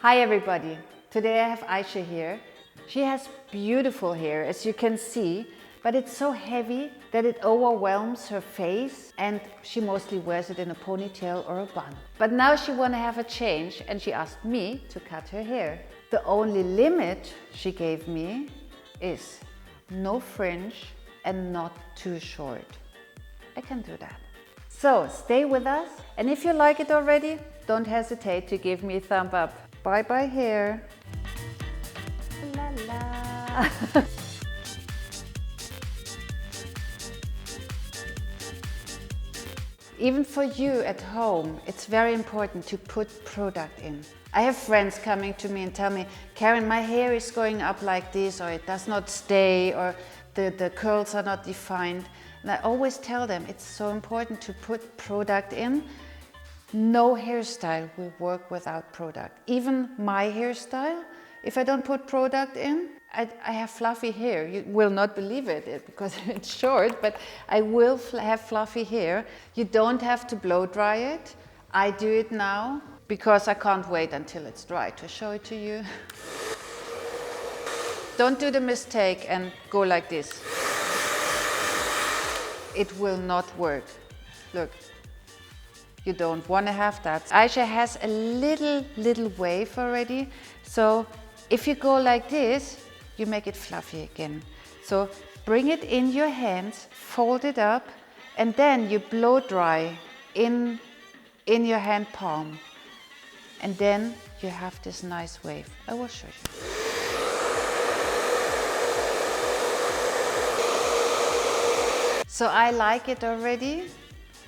Hi everybody, today I have Aysche here. She has beautiful hair, as you can see, but it's so heavy that it overwhelms her face, and she mostly wears it in a ponytail or a bun. But now she wants to have a change and she asked me to cut her hair. The only limit she gave me is no fringe and not too short. I can do that. So stay with us, and if you like it already, don't hesitate to give me a thumb up. Bye bye hair. La la. Even for you at home, it's very important to put product in. I have friends coming to me and tell me, Karin, my hair is going up like this, or it does not stay, or the curls are not defined. And I always tell them it's so important to put product in. No hairstyle will work without product. Even my hairstyle, if I don't put product in, I have fluffy hair. You will not believe it because it's short, but I will have fluffy hair. You don't have to blow dry it. I do it now because I can't wait until it's dry to show it to you. Don't do the mistake and go like this. It will not work. Look. You don't want to have that. Aysche has a little wave already. So if you go like this, you make it fluffy again. So bring it in your hands, fold it up, and then you blow dry in your hand palm. And then you have this nice wave. I will show you. So I like it already.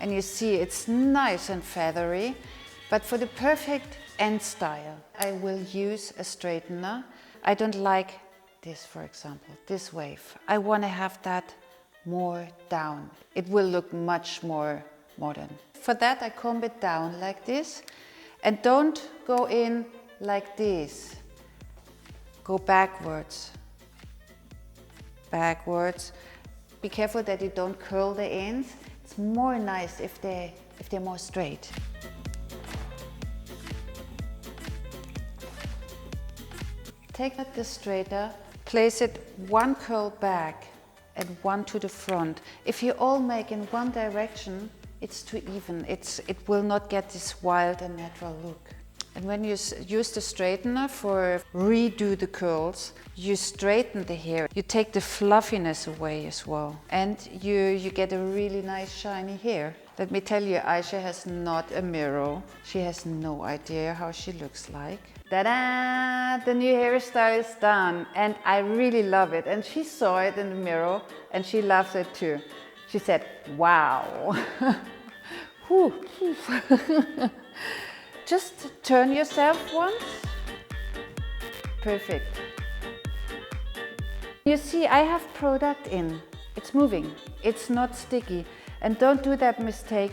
And you see it's nice and feathery, but for the perfect end style, I will use a straightener. I don't like this, for example, this wave. I want to have that more down. It will look much more modern. For that, I comb it down like this, and don't go in like this. Go backwards. Backwards. Be careful that you don't curl the ends. It's more nice if they're more straight. Take the straighter, place it one curl back and one to the front. If you all make in one direction, it's too even. It will not get this wild and natural look. And when you use the straightener for redo the curls, you straighten the hair. You take the fluffiness away as well. And you get a really nice shiny hair. Let me tell you, Aysche has not a mirror. She has no idea how she looks like. Ta-da! The new hairstyle is done. And I really love it. And she saw it in the mirror and she loves it too. She said, wow. Just turn yourself once. Perfect. You see, I have product in. It's moving. It's not sticky. And don't do that mistake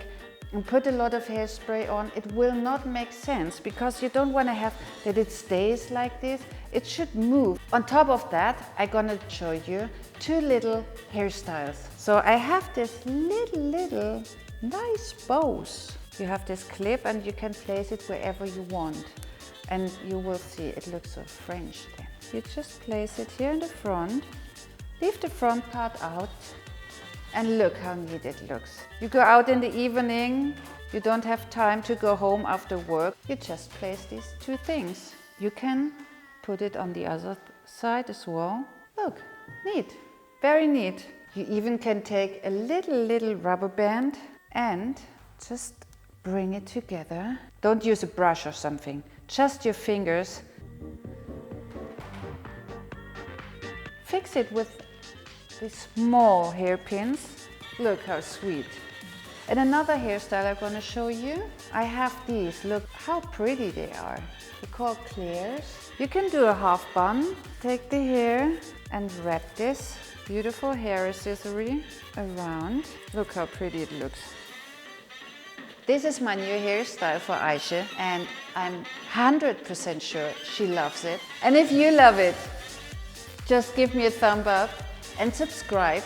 and put a lot of hairspray on. It will not make sense because you don't want to have that it stays like this. It should move. On top of that, I'm gonna show you two little hairstyles. So I have this little nice bows. You have this clip and you can place it wherever you want. And you will see it looks so French then. You just place it here in the front, leave the front part out, and look how neat it looks. You go out in the evening, you don't have time to go home after work, you just place these two things. You can put it on the other side as well. Look, neat, very neat. You even can take a little rubber band and just bring it together. Don't use a brush or something, just your fingers. Fix it with these small hairpins. Look how sweet. And another hairstyle I'm going to show you. I have these. Look how pretty they are. They're called KILLERs. You can do a half bun. Take the hair and wrap this beautiful hair accessory around. Look how pretty it looks. This is my new hairstyle for Aysche, and I'm 100% sure she loves it. And if you love it, just give me a thumb up and subscribe.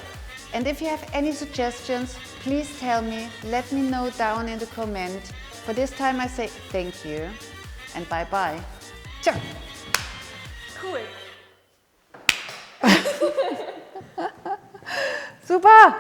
And if you have any suggestions, please tell me. Let me know down in the comment. For this time I say thank you and bye bye. Ciao. Cool. Super.